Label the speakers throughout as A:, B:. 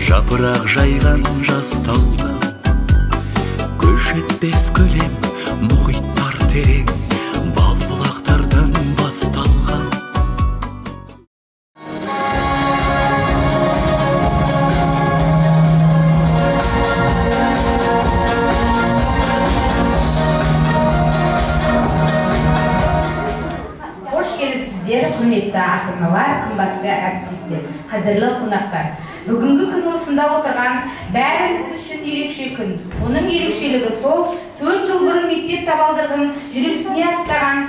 A: Жапырақ жайған жас талда, көш етпес көлем, мұхиттар терең, бал бұлақтардан басталған.
B: Hoş gelipsizler, құрметті ата-аналар, қымбатты әріптестер, қадірлі қонақтар. Бүгінгі күн осында отырған бәріміз үшін ерекше күн. Оның ерекшелігі сол 4 жыл бұрын мектеп табалдырығын жүрексіне аттаған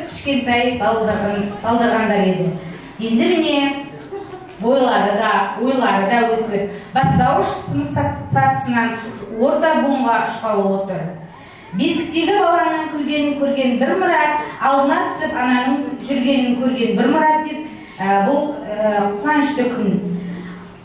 B: кішкентай балдырғандар еді. Енді міне бойлары да өсіп, бастауыш сынып сатысынан орта буынға ұшқалы отыр. Бесіктегі баланың күлгенін көрген бір мұрат, алдына түсіп ананың жүргенін көрген бір мұрат деп, бұл қуанышты күн.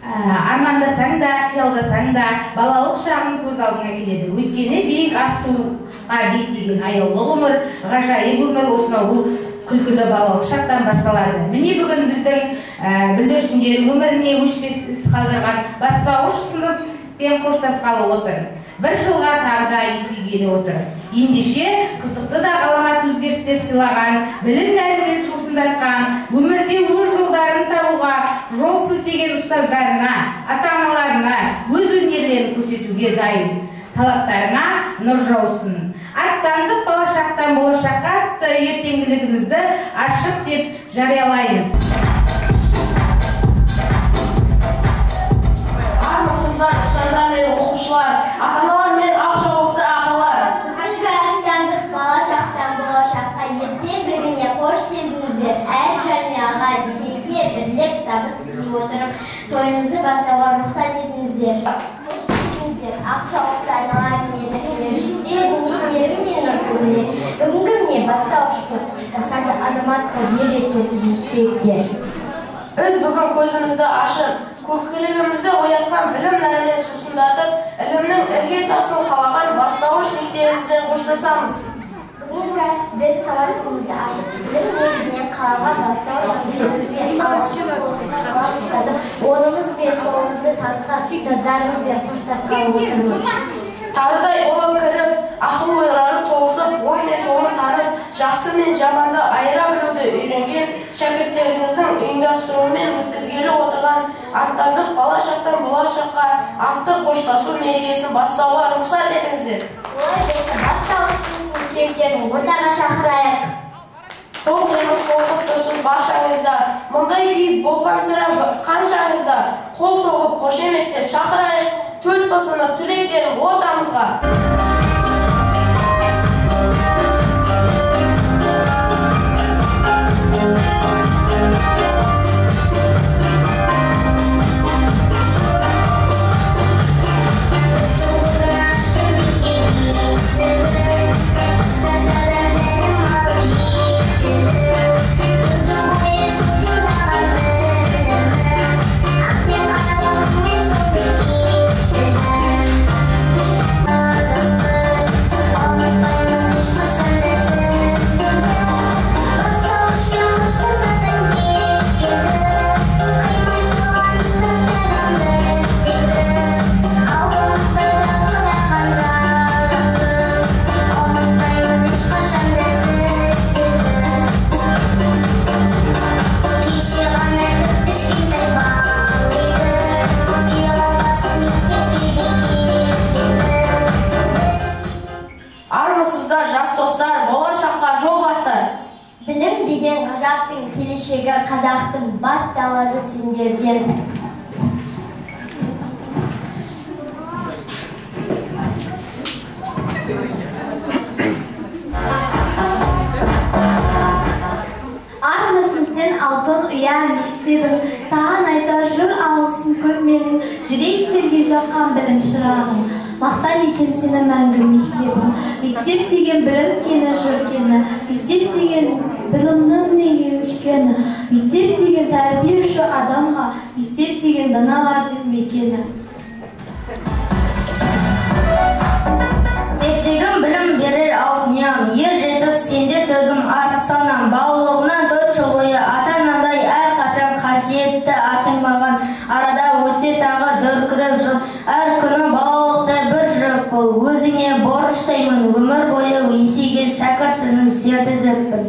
B: Армандасаң да, қиялдасаң да, балалық шағың көз алдыңа келеді. Өйткені биік асуға беттеген аяулы ғұмыр, ғажайып өмір осынау бұл күлкіді балалық шақтан басталады. Міне бүгін біздің бүлдіршіндер өміріне өшпес із қалдырған бастауыш сыныппен қоштасқалы отыр. Бір жылға тағы да есейгелі отыр. Ендеше қызықты да ғаламат өзгерістер сыйлаған, білім нәрімен сусындатқан, өмірде өз жолдарын табуға жол сілтеген ұстаздарына, ата-аналарына өз өнерлерін көрсетуге дайын. Талаптарына нұр жаусын. Аттандық болашақтан болашаққа атты ертеңгілігімізді ашық деп жариялаймыз.
C: Армысыздар, ұстаздар мен оқушылар, ата-аналар мен ақ жауапты ағалар.
D: Аттандық болашақтан болашаққа ертеңгілігіне қош келдіңіздер. Әр жанұяға береке, бірлік, табыс тілей отырып, тойымызды бастауға рұқсат етіңіздер. Қош келдіңіздер, ақ жауапты айналар мені келешекте өнерім мен нұртөбелер. Бүгінгі міне бастауышпен қоштасады азаматқа ер жеткенсіз тілектер.
C: Біз бүгін көзімізді ашып, көкірегімізді оятқан білім нәрімен сусындатып, ілімнің ірге тасын қалаған бастауыш мектебімізбен қоштасамыз.
D: Бүгінгі біз сауаттығымызды ашып, білім негізінен қалаған бастауыш мектебімізбен онымыз бен солымызды танытқан ұстаздарымызбен қоштасқалы отырмыз.
C: Тарыдай олып кіріп, ақыл ойлары толысып, ой мен солын танып, жақсы мен жаманды айыра білуді үйренген шәкірттеріңіздің ұйымдастыруымен өткізгелі отырған аттандық болашақтан болашаққа атты қоштасу мерекесін бастауға рұқсат етіңіздер.
D: Олай болса бастауыштың түлектерін ортаға шақырайық.
C: Бұл жұмыс болып тұрсын баршаңызда, мұндай күй болған сірә қаншаңызда қол соғып қошеметтеп шақырайық, төрт басынып түлектерін ортамызға. Армысыздар, жас достар, болашаққа жол бастар.
D: Білім деген ғажаптың келешегі қазақтың басталады сендерден. Армысың сен алтын ұя мектебің, саған айтар жыр алысын көп менің, жүректерге жаққан білім шырағым. Мақтан етем сені мәңгі мектебім. Мектеп деген білім кені жыр кені, мектеп деген білімнің неге үлкені, мектеп деген тәрбиеші адамға, мектеп деген даналардың мекені.
E: Мектебім білім берер алтыням, ер жетіп сенде сөзім артық санам, балалығынан 4 жыл бойы ата-анандай әрқашан қасиетті атың маған, арада өтсе тағы дүркіреп жыл, әр күні балалықта бір жүріп бол, өзіңе борыштаймын, өмір бойы есейген шәкіртіңнің серті деппін.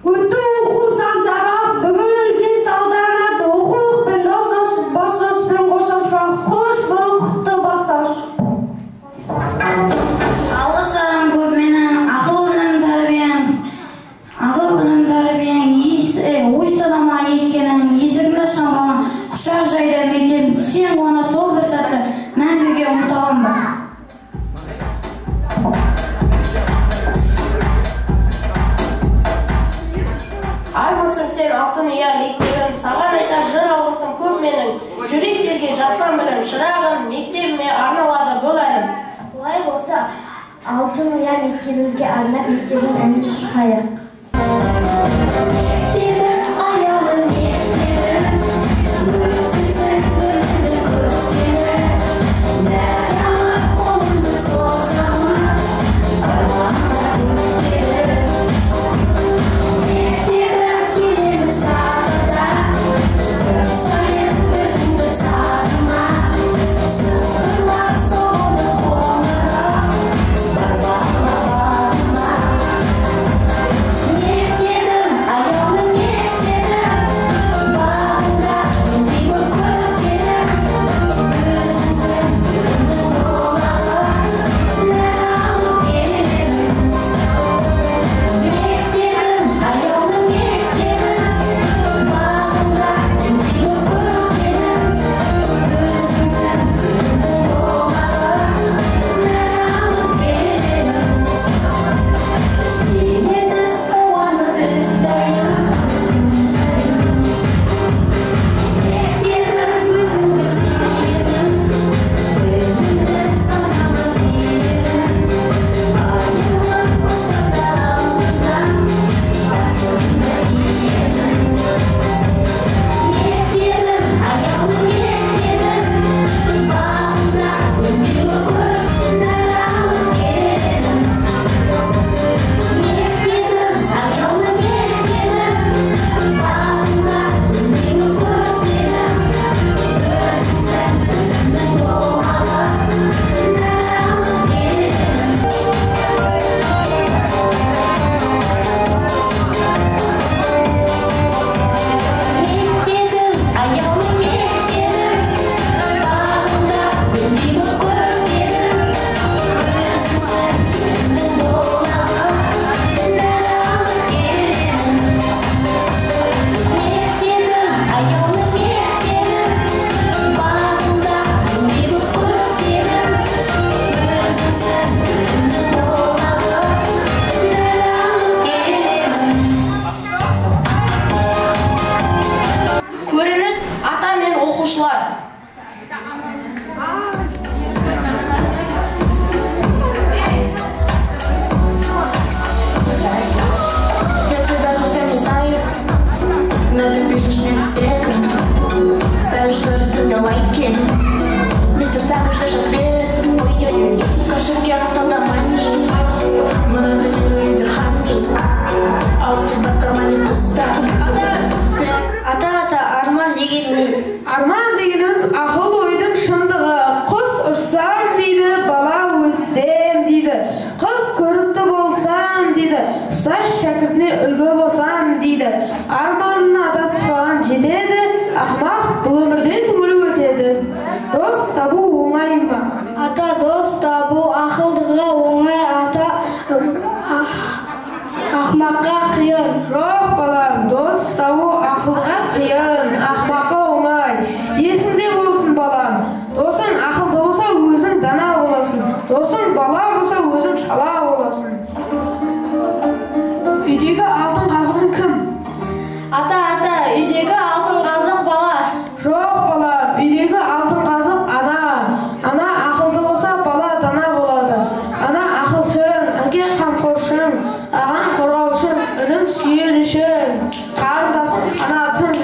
C: Өтті оқу сан сабақ, бүгін үлкен салтанат, оқулықпен достасып, бастауышпен қоштаспақ, қош бол құтты бастауыш.
E: Алғыс саған көп менің ақыл білім тәрбиең, ой санама еткенің, есігіңді ашқан балаң, құшақ жайда мектебім, сен қуана сол бір сәтті мәңгіге ұмытамын ба?
C: Армысың сен алтын ұя мектебім, саған айтар жыр алғысым көп менің, жүректерге жатқан білім шырағым, мектебіме арналады бұл әнім.
D: Олай болса, алтын ұя мектебімізге арнап мектебін әнін шырқайық.
F: Қолымды созамын
C: ақымаққа қиын. Жоқ балам, дос табу ақылға қиын, ақымаққа оңай. Есіңде болсын балам, досың ақылды болса өзің дана боласың, досың бала болса өзің шала боласың. Үйдегі алтын қазығың кім?
E: Ата, үйдегі алтын қазық бала.
C: Жоқ балам, үйдегі алтын қазық ана. Ана ақылды болса бала дана болады. Ана ақылшың, әке қамқоршың, ағаң қорғаушың, інің сүйенішің, қарындасың қанатың.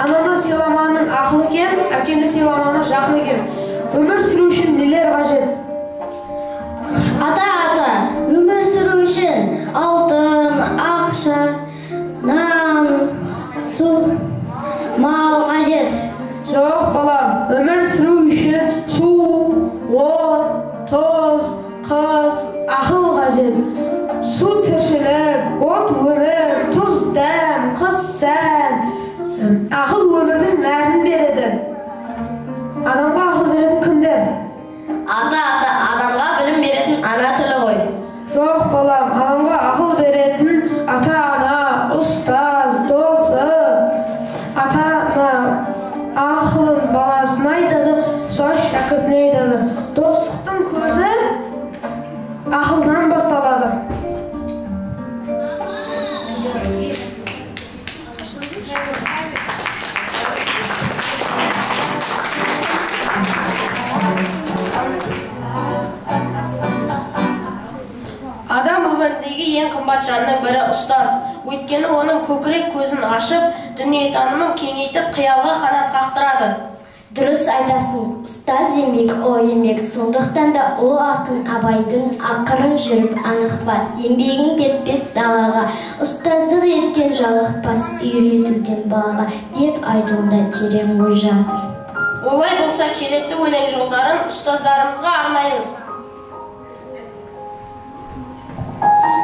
C: Ананы сыйламаның ақылы кем, әкені сыйламаның жақыны кем. Өмір сүру үшін нелер қажет?
E: Ата, өмір сүру үшін алтын, ақша, нан, су, мал қажет.
C: Жоқ балам, өмір сүру үшін су, от, тоз, қыз, ақыл қажет. Су тіршілік, от өмір, тұз дәм, қыз сән. Ақыл өмірдің нәрін береді. Адамға ақыл беретін кімдер?
E: Ата, адамға білім беретін ана тілі ғой.
C: Жоқ балам, адамға ақыл беретін ата-ана, ұстаз, досы. Ата-ана ақылын баласына айтады, ұстаз шәкіртіне айтады. Достықтың көзі ақылдан басталады. Адам өміріндегі ең қымбат жанның бірі ұстаз. Өйткені оның көкірек көзін ашып, дүниетанымын кеңейтіп, қиялға қанат қақтырады.
D: Дұрыс айтасың, ұстаз еңбек, ол еңбек. Сондықтан да ұлы ақын Абайдың ақырын жүріп анықпас, еңбегін кетпес далаға, ұстаздық еткен жалықпас, үйретуден балаға деп айтуында терең ой жатыр.
C: Олай болса, келесі өлең жолдарын ұстаздарымызға арнаймыз.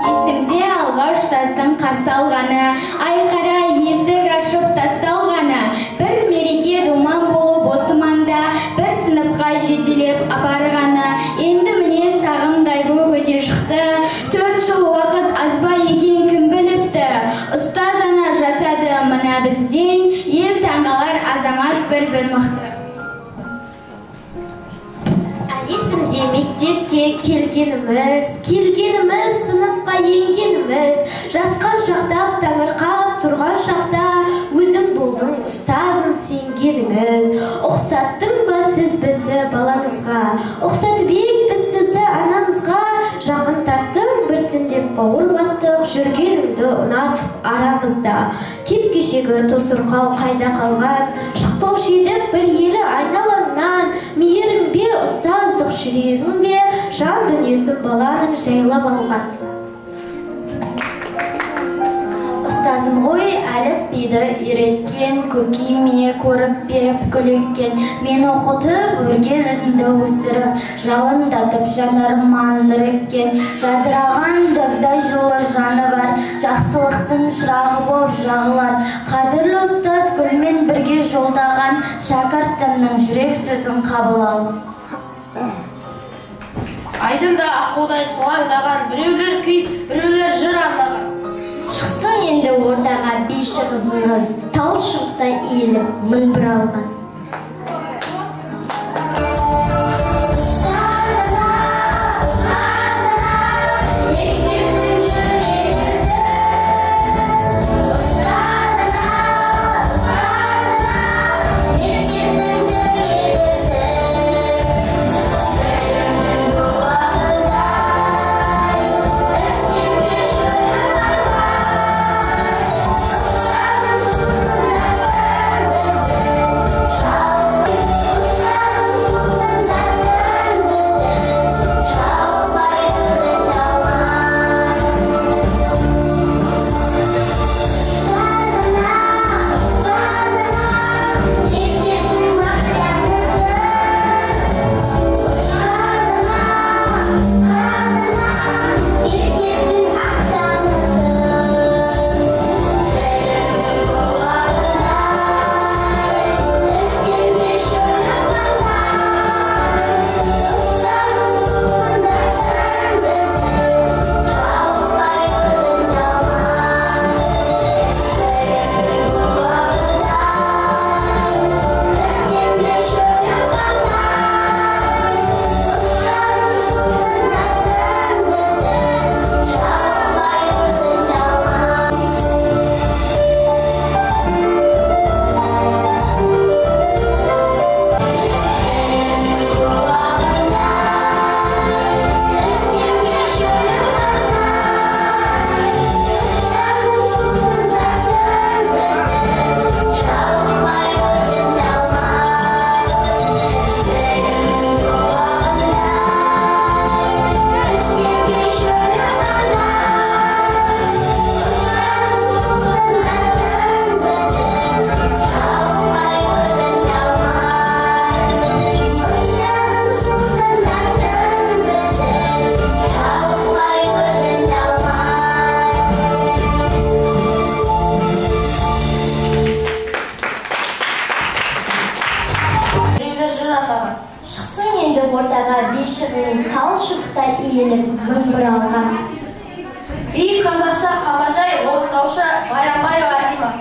F: Есімде алғаш ұстаздың қарсы алғаны, айқара есік ашып тасталғаны, бір мереке думан болып осы маңда, бір сыныпқа жетелеп апарғаны, енді міне сағымдай боп өте шықты. 4 жыл уақыт аз ба екен кім біліпті, ұстаз ана жасады мына бізден, ел таңғалар азамат бір мықты.
D: Есімде мектепке келгеніміз, сыныпқа енгеніміз, жасқан шақтап таңырқап тұрған шақта, өзің болдың ұстазым сенгеніңіз. Ұқсаттың ба сіз бізді балаңызға, ұқсатып ек біз сізді анамызға, жақын тарттың біртіндеп бауыр бастық, жүргеніңді ұнатып арамызда. Кеп-кешегі тосырқау қайда қалған, шықпаушы едік бір елі айналаңнан, мейірің бе ұстаздық жүрегің бе, жан дүниесін баланың жайлап алған. Ұстазым ғой әліпбиді үйреткен, көкейме көрік беріп күлеккен, мен оқытып өргенімді өсіріп, жалындатып жанарыма нұр еккен, жадыраған жаздай жылы жаны бар, жақсылықтың шырағы боп жағылар. Қадірлі ұстаз гүлмен бірге жолдаған, шәкіртімнің жүрек сөзін қабыл ал.
C: Айдында аққудай сылаңдаған, біреулер күй, біреулер жыр арнаған.
D: Шықсын енді ортаға бейші қызыңыз, тал шықта иіліп мін бір алған. тал шыбықта иіліп мың бұралған.
C: Би қазақша қамажай, орындаушы Баянбаева Азима.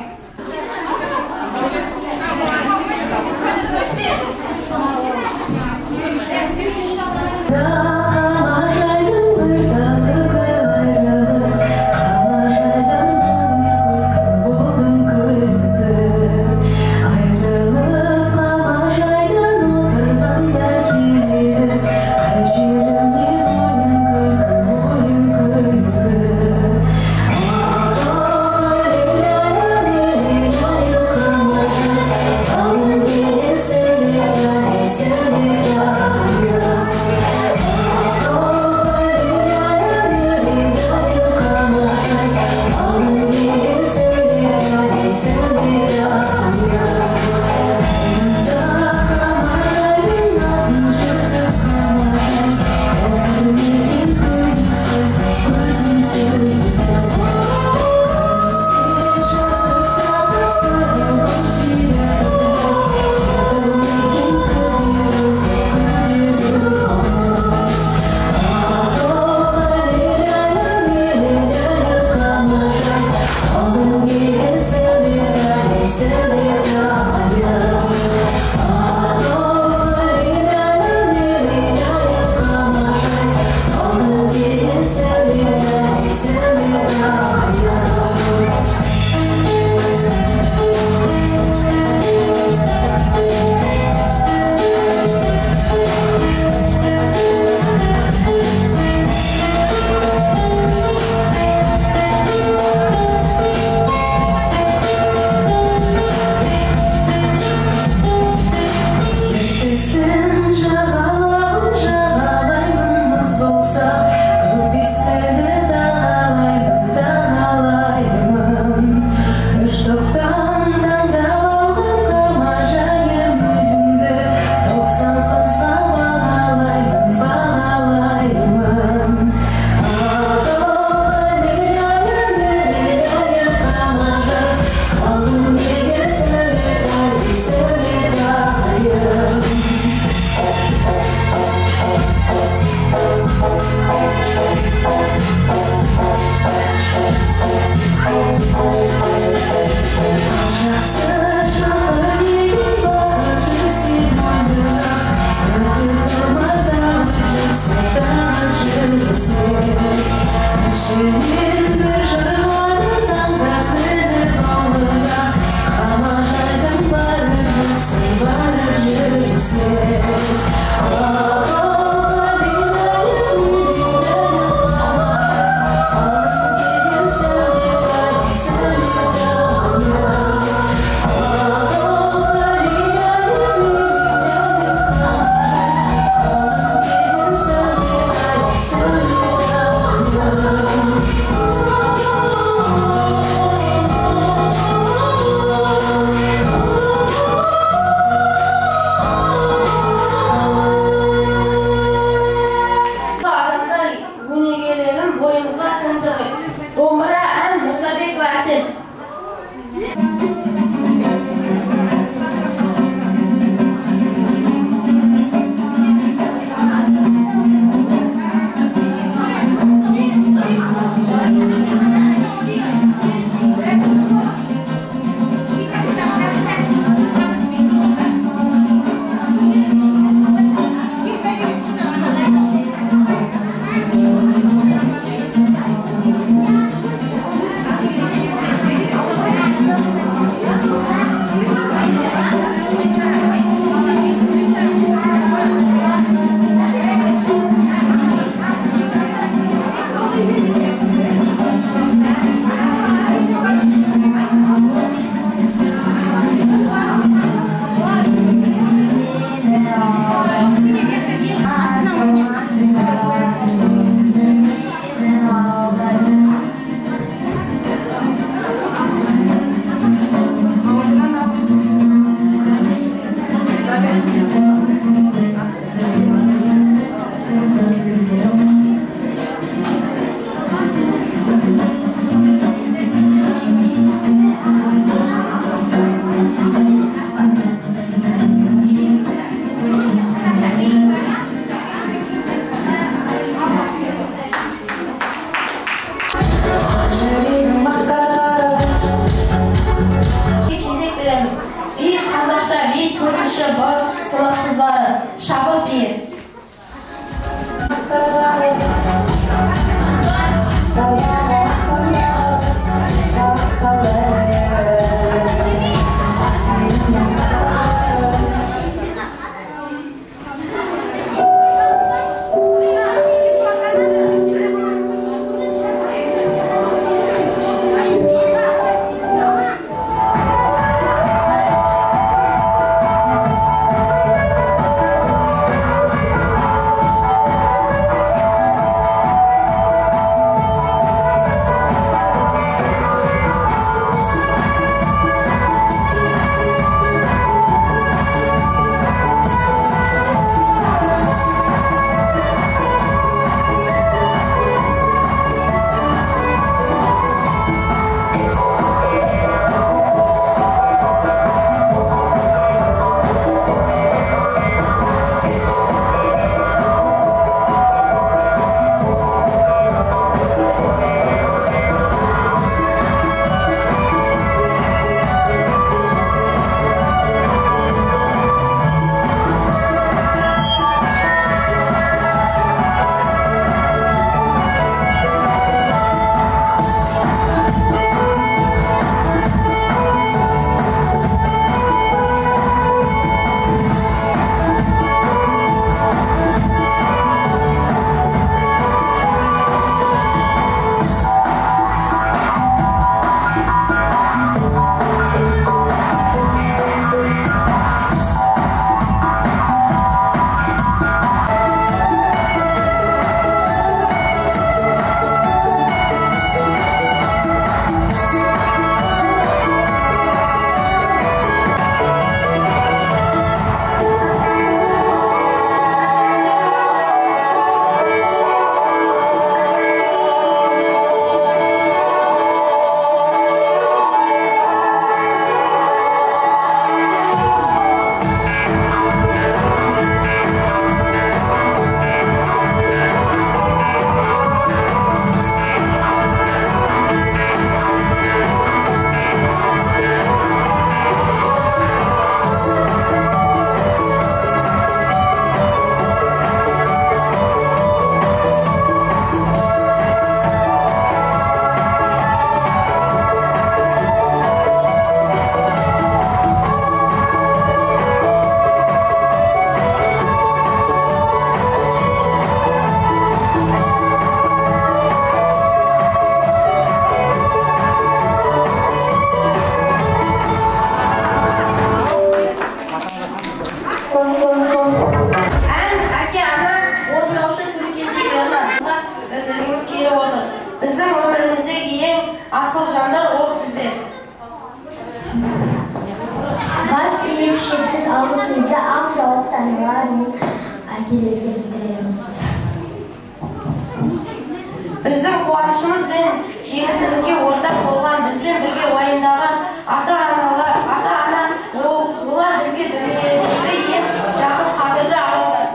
C: Біздің қуанышымыз бен жеңісімізге ортақ болған, бізбен бірге уайымдаған ата-ана, олар бізге дүниедегі ең жақын қадірлі адамдар.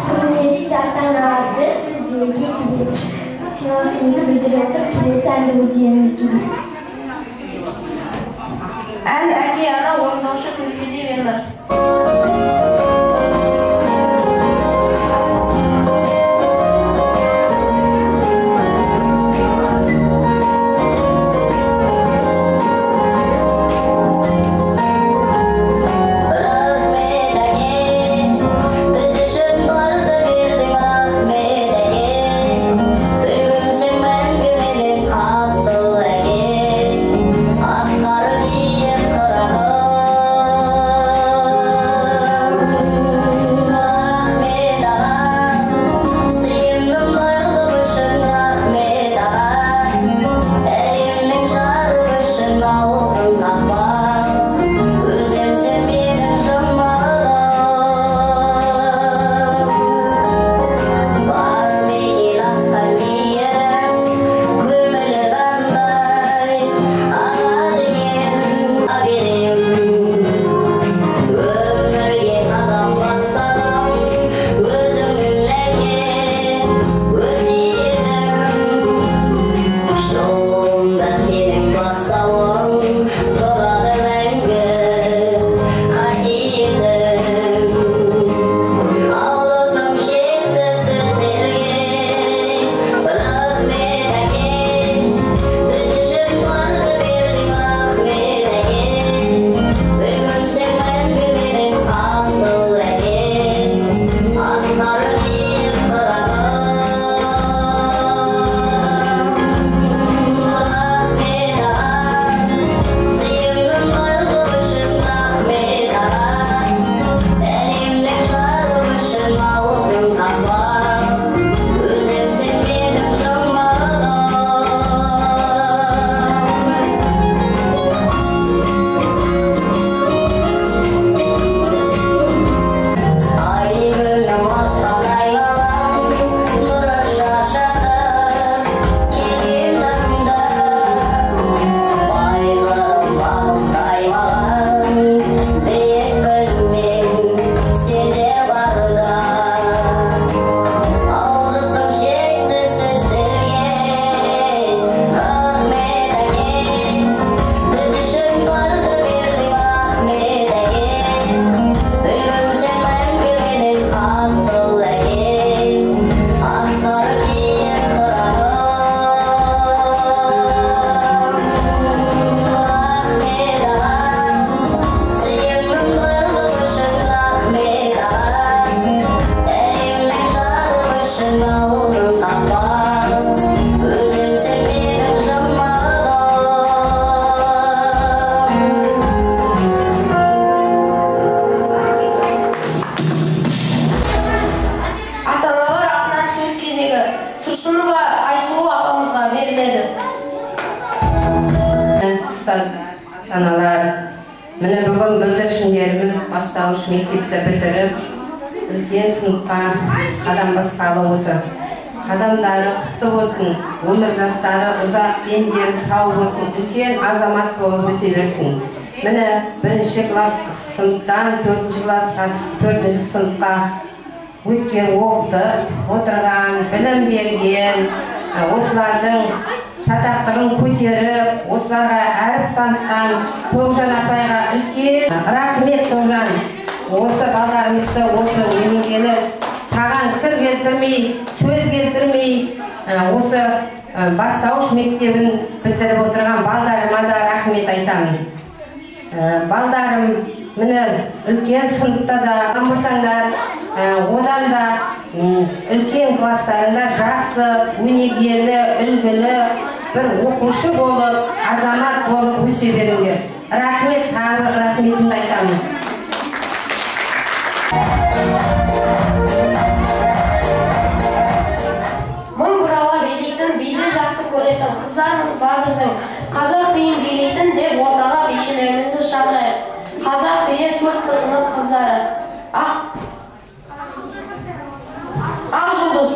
D: Құрметті ата-аналар, біз сіздерге сыйластығымызды білдіре отырып келесі әнді өздеріңізге
C: Ән әке ана орындаушы күлкеде вернер.
G: Аналар, міне бүгін бүлдіршіндеріміз бастауыш мектепті бітіріп, үлкен сыныпқа қадам басқалы отыр. Қадамдары құтты болсын, өмір жастары ұзақ, дендері сау болсын, үлкен азамат болып өсе берсін. Міне бірінші класс сыныптан 4-ші классқа, 4-ші сыныпқа өткен оқытып отырған, білім берген, осылардың шатақтығын көтеріп, осыларға әріп танытқан Тоғжан апайға үлкен рахмет. Тоғжан, осы балаларымызды осы өнегелі саған кір келтірмей, сөз келтірмей, осы бастауыш мектебін бітіріп отырған балдарыма да рахмет айтамын. Балдарым, міне үлкен сыныпта да болсаңдар, одан да үлкен класстарында жақсы, өнегелі, үлгілі бір оқушы болып, азамат болып өсе беріңдер. Рахмет, тағы рахметімді айтамын.
C: Мың бұрала билейтін, биді жақсы көретін қыздарымыз бар біздің. Қазақ биін билейтін деп ортаға бейшелерімізді шақырайық. Қазақ биі 4 сынып қыздары. Ақ жұлдыз.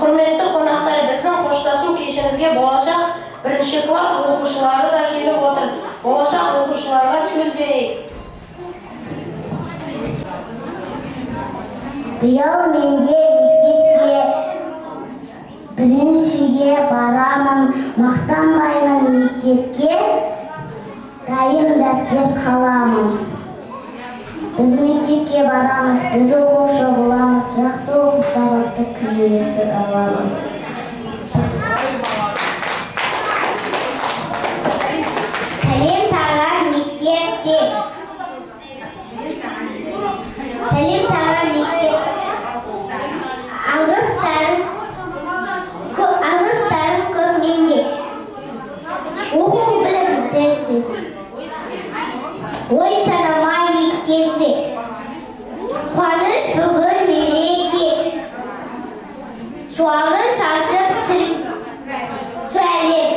C: Құрметті қонақтар, біздің қоштасу кешімізге болашақ бірінші класс оқушылары да келіп отыр. Болашақ оқушыларға сөз берейік.
H: Биыл менде мектепке біріншіге барамын, мақтанбаймын мектепке, дайын дәптер қаламын. Біз мектепке барамыз, біз оқушы боламыз, жақсы оқып сабақты күнделікті аламыз. Сәлем саған мектепте. Сәлем саған мектеп. Алғыстарым көп менде. Оқу білім тәтті. Ой санамай еткенде. Қуаныш бүгін мереке. Шуағын шашып түрәлеп.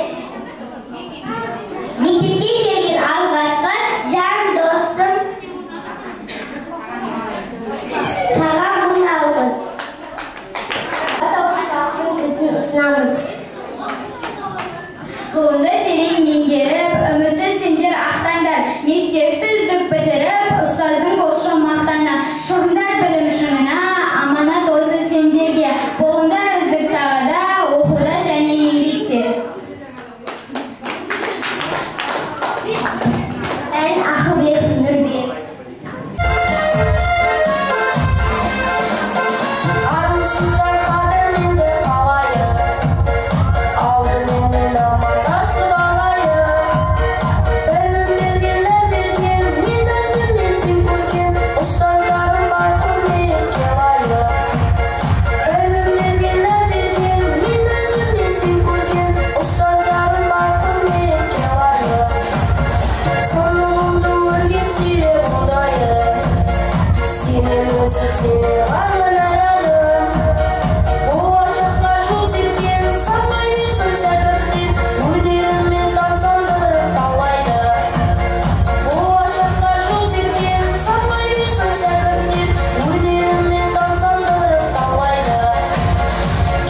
H: Мектепке келген алғашқы жан достым. Саған мың алғыс. Күтін ұсынамыз.
F: Ғылымды терең меңгеріп, үмітті сендер ақтаңдар. Мектепті үздік бітіріп, ұстаздың болшы мақтаны. Шұрындар білім шыңына, аманат осы сендерге. Болыңдар үздік тағыда, оқуда және еңбекте.
H: Мен Ақылбек Нұрбек.
C: Армысыздар қадірменді қалайы, алдыменен амандасып алайы. Білім бергенler берген, мен өзімнен тең көрген, ұстаздарым бар құрметке лайық. Білім бергенler берген, мен өзімнен тең көрген, ұстаздарым бар құрметке лайық. Сынуымды өрге сүйреп ұдайы, сенен өсіп сені ғана арадым. Болашаққа жол сепкен самғай берсін шәкірттер, өздерімен тамсандырып талайды. Болашаққа жол сепкен самғай берсін шәкірттер, өздерімен тамсандырып талайды.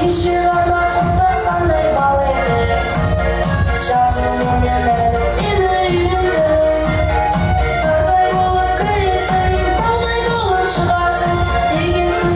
C: Кеше ғана құттыққандай бал еді, жазуменен әліппені үйрендім. Тардай болып күлесің, таудай болып шығасың, деген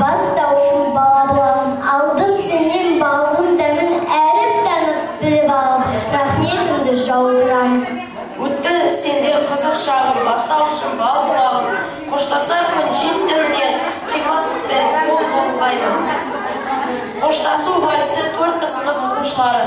D: Бастаушым бала болағым, алдым сенен балдың дәмін әріп танып біліп алып, рахметімді жаудырам.
C: Өтті сенде қызық шағым, бастаушым бала болағым, қоштасар күн жеттіміне қимастықпен қол болғаймын. Қоштасу вальсі 4 сынып оқушылары.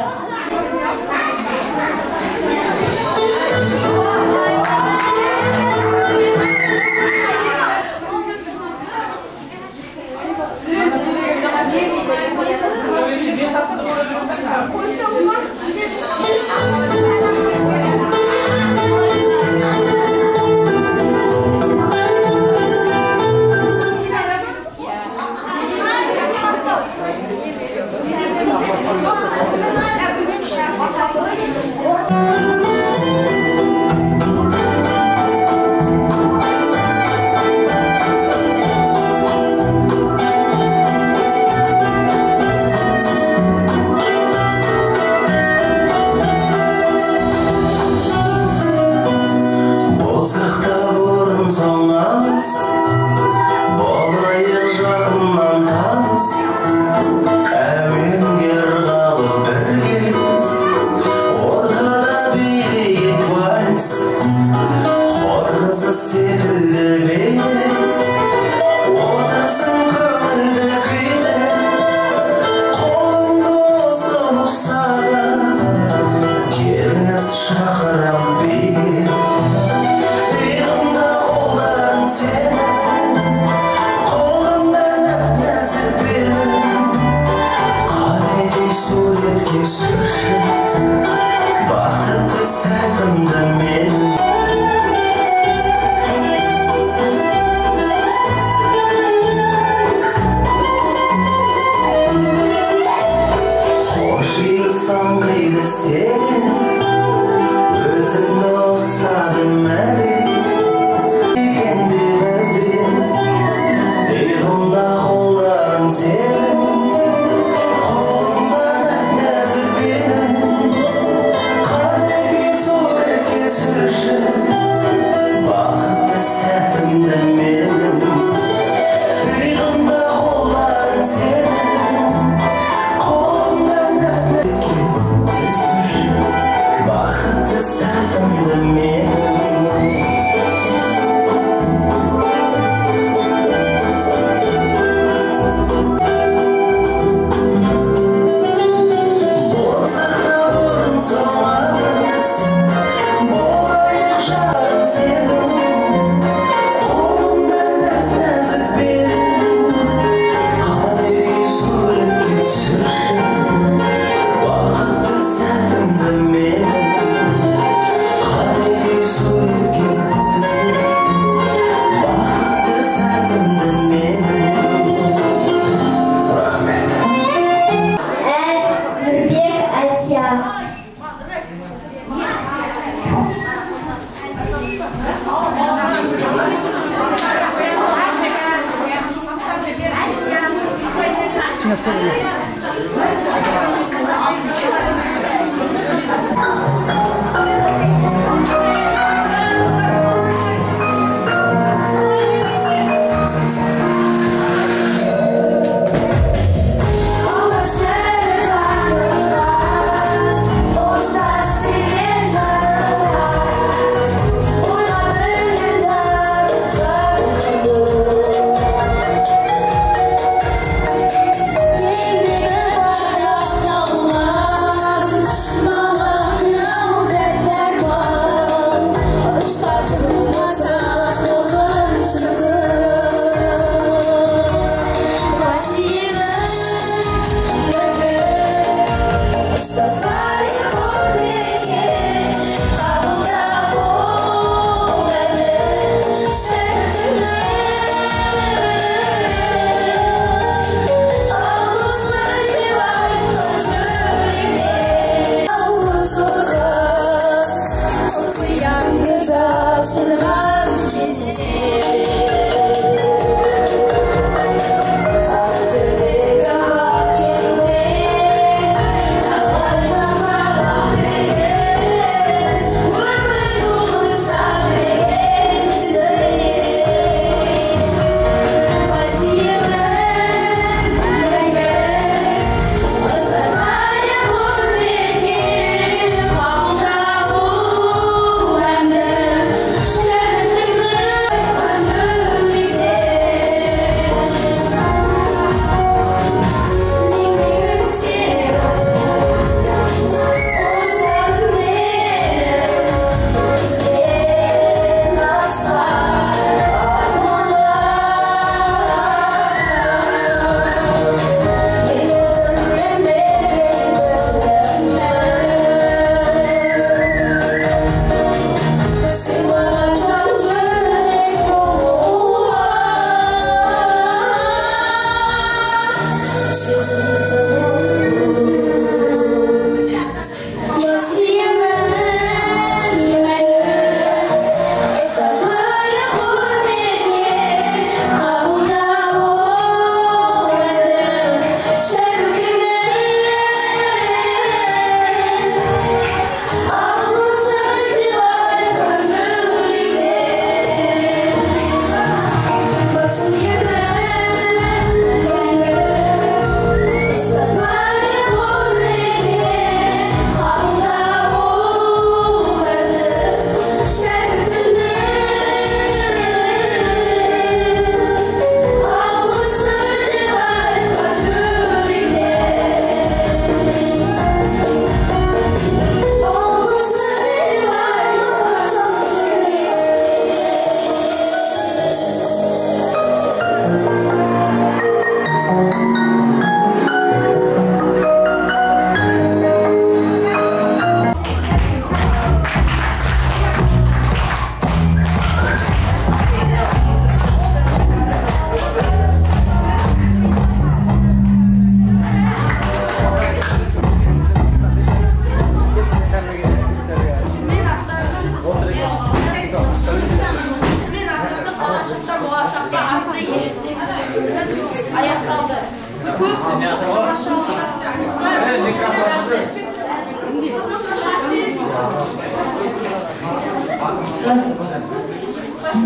D: Baby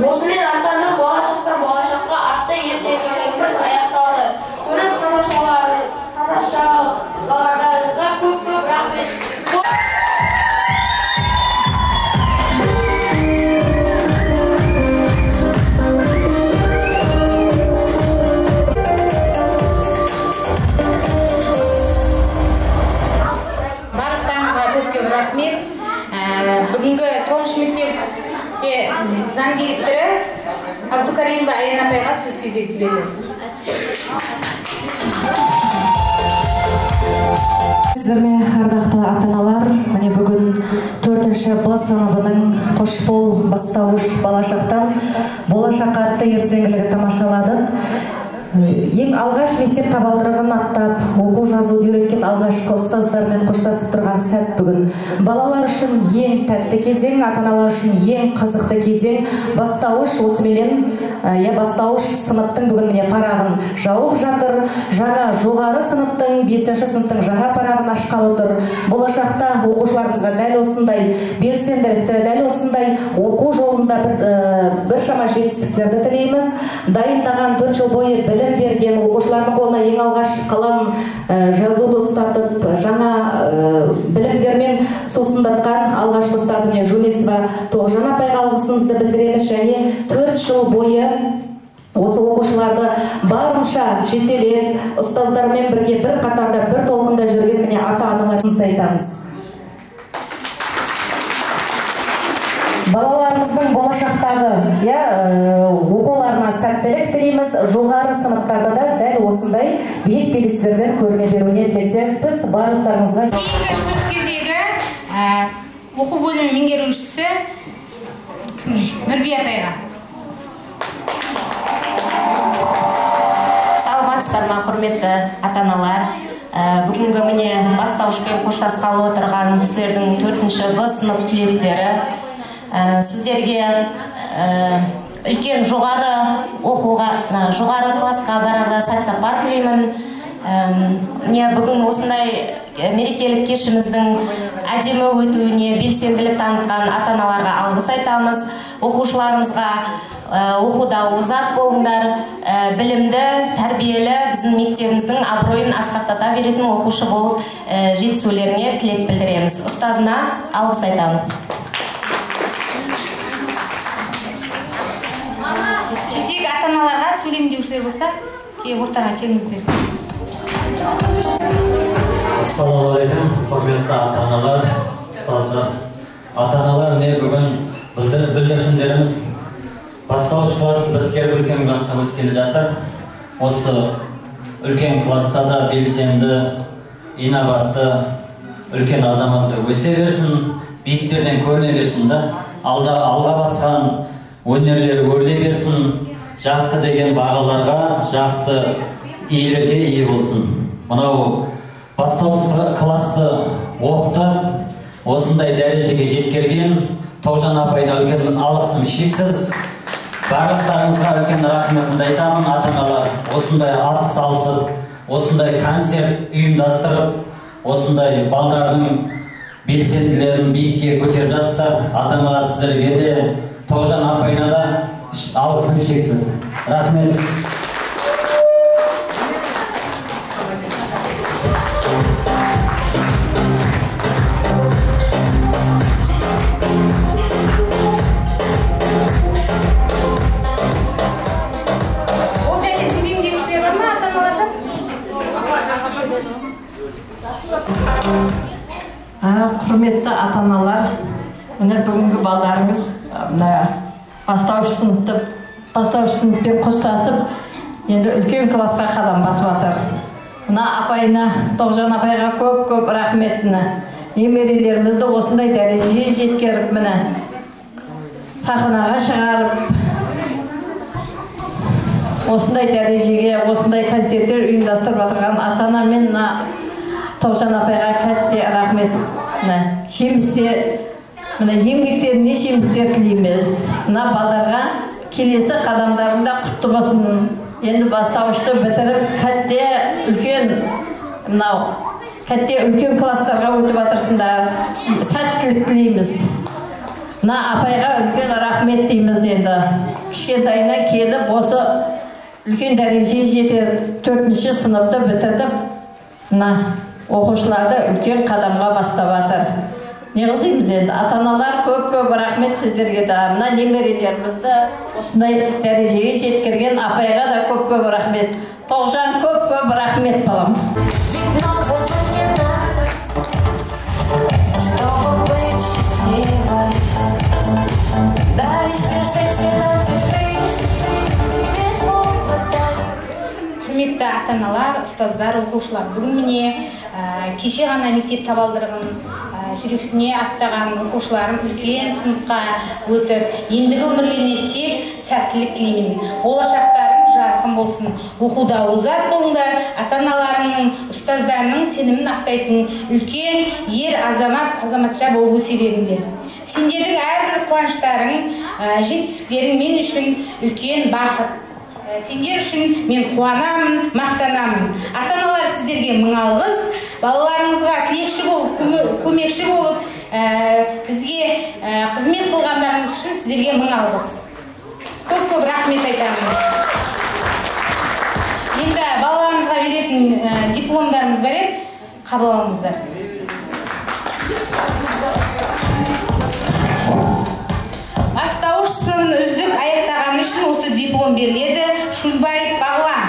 C: Осымен артандық болашақтан болашаққа атты ертеңгілігіміз аяқталды. Көріп тамашалағандарыңызға көп рахмет.
B: Бүгінгі 9 мектепте заң директоры Абдукаримова Аян апайға сөз кезекті береді.
I: Сіздерме ардақты ата-аналар, міне бүгін 4-ші Б сыныбының Қошбол бастауыш балашақтан болашаққа атты ертеңгілігі тамашаладық. Ең алғаш мектеп табалдырығын аттап, оқу жазуды үйреткен алғашқы ұстаздармен қоштасып тұрған сәт бүгін. Балалар үшін ең тәтті кезең, ата-аналар үшін ең қызықты кезең. Бастауыш осыменен, бастауыш сыныптың бүгін міне парағын жауып жатыр. Жаңа жоғары сыныптың, 5-ші сыныптың жаңа парағын ашқалы тұр. Болашақта оқушыларымызға дәл осындай белсенділікті, дәл осындай оқу жолында біршама жетістіктерді тілейміз. Дайындаған 4 жыл бойы білім берген оқушылардың қолына ең алғаш қалам жазуды ұстатып, жаңа білімдермен сусындатқан алғашқы ұстазыне Жунесова Тоғжан апайға алғысымызды білдіреміз. Және 4 жыл бойы осы оқушыларды барынша жетелеп, ұстаздармен бірге бір қатарда, бір толқында жүрген міне ата-аналарымызды айтамыз. Балаларымыздың болашақтағы оқуларына сәттілік тілейміз. Жоғары сыныптарда да дәл осындай биік белестерден көріне беруіне тілектеспіз. Барлықтарыңызға
B: Кейінгі сөз кезегі оқу бөлімі меңгерушісі Нұрби апайға.
J: Саламатсыздар ма, құрметті ата-аналар. Бүгінгі міне бастауышпен қоштасқалы отырған біздердің 4-ші Б сынып түлектері. Сіздерге үлкен жоғары оқуға, жоғары классқа барарда сәт-сапар тілеймін. Бүгін осындай мерекелік кешіміздің әдемі өтуіне белсенділік танытқан ата-аналарға алғыс айтамыз. Оқушыларымызға оқуда озат болыңдар, білімді, тәрбиелі біздің мектебіміздің абыройын асқақтата беретін оқушы болып жетісулеріне тілек білдіреміз. Ұстазына алғыс айтамыз.
B: Кезек ата-аналарға сөйлеймін деушілер болса, ортаға келіңіздер.
K: Ассалаумағалейкум, құрметті ата-аналар, ұстаздар. Ата-аналар, бүгін бүлдіршіндеріміз бастауыш классын біткеріп үлкен класқа өткелі жатыр. Осы үлкен класста да белсенді, инабатты, үлкен азаматты өсе берсін, биіктерден көріне берсін да, алға басқан өнерлері өрле берсін, жақсы деген бағаларға, жақсы иелерге ие болсын. Мынау бастауыш класты оқты, осындай дәрежеге жеткерген Тоғжан апайына үлкен алғысым шексіз. Барлықтарыңызға үлкен рахметімді айтамын. Ата-аналар осындай ат салысып, осындай концерт ұйымдастырып, осындай балдардың белсенділерін биікке көтеріп жатсыздар. Ата-аналар сіздерге де, Тоғжан апайына да алғысым шексіз. Рахмет.
L: Құрметті ата-аналар, міне бүгінгі балдарыңыз бастауыш сыныппен қоштасып, енді үлкен классқа қадам басып жатыр. Мына апайына, Тоғжан апайға көп рахметіні. Немерелерімізді осындай дәрежеге жеткеріп, міне сахнаға шығарып, осындай дәрежеге, осындай концерттер ұйымдастырып жатырған ата-ана мен Тоғжан апайға кәтте рахмет. Еңбектеріне жемістер тілейміз. Мына балдарға келесі қадамдарында құтты болсын. Енді бастауышты бітіріп, кәтте үлкен класстарға өтіп жатырсыңдар. Сәттілік тілейміз. мына апайға үлкен рахмет дейміз. Енді кішкентайынан келіп осы үлкен дәрежеге жетіп 4-ші сыныпты бітірдіп, мына оқушыларды үлкен қадамға бастап жатыр. Не қылдаймыз енді? Ата-аналар көп рахмет сіздерге де. Мына немерелерімізді осындай дәрежеге жеткізген апайға да көп рахмет. Тоғжан, көп рахмет балам.
B: Құрметті ата-аналар, ұстаздар, оқушылар, бүгін міне кеше ғана мектеп табалдырығын жүрексіне аттаған оқушыларым үлкен сыныпқа өтіп, ендігі өмірлеріне тек сәттілік тілеймін. Болашақтарың жарқын болсын. Оқуда озат болыңдар. Ата-аналарыңның, ұстаздарының сенімін ақтайтын үлкен ер азамат, азаматша болып өсе беріңдер. Сендердің әрбір қуаныштарың, жетістіктерің мен үшін үлкен бақыт. Сендер үшін мен қуанамын, мақтанамын. Ата-аналар сіздерге мың алғыс, балаларыңызға тілекші болып, көмекші болып, бізге қызмет қылғандарыңыз үшін сіздерге мың алғыс. Көп рахмет айтамын. Енді балаларыңызға беретін дипломдарымыз бар еді, қабыл алыңыздар. Бастауышсын үздік аяқтаған үшін осы диплом беріледі. Шульбаев Бағлан.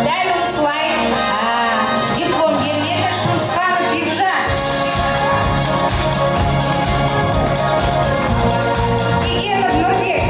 B: Дәл осылай диплом беріледі. Шумсханов Бекжан. Тегенов Нұрбек.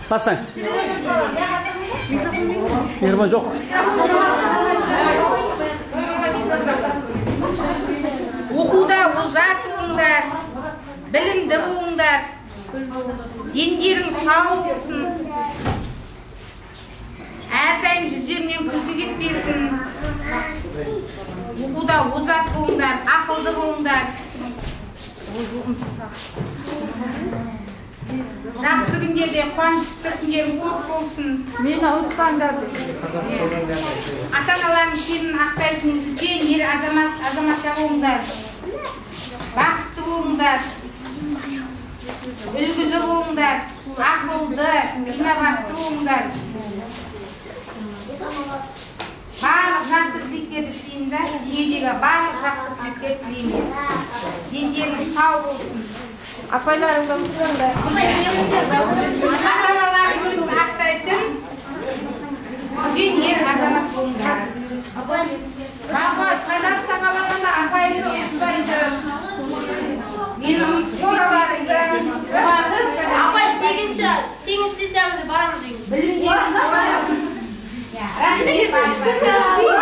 M: Бастан. Мейірбан жоқ.
B: Оқуда озат болыңдар, білімді болыңдар, дендерің сау болсын, әрдайым жүздерінен күлкі кетпесін. Оқуда озат болыңдар, ақылды болыңдар. Жақсы күндерде қуанышты күндерің көп болсын. Мені ұмытпаңдар. Ата-аналарың сенің ақтайтын үлкен ер азаматша болыңдар. Бақытты болыңдар. Үлгілі болыңдар. Ақылды, инабатты болыңдар. Барлық жақсы тілектерді тілеймін да, дүниедегі барлық жақсы тілектерді тілеймін. Дендерің сау болсын. Апайларыңды ұмытпаңдар. Ата-аналарың үлгілі ақтайтын үлкен ер азамат болыңдар. Қағаз, қайдақта қалағанда апайымды ұмытпай жүр. Мен ұмытпаңдарыңды.
C: Апай, 8-ші сентябрьде барамыз үйге.
B: Біліңдеріңіз. Рахмет.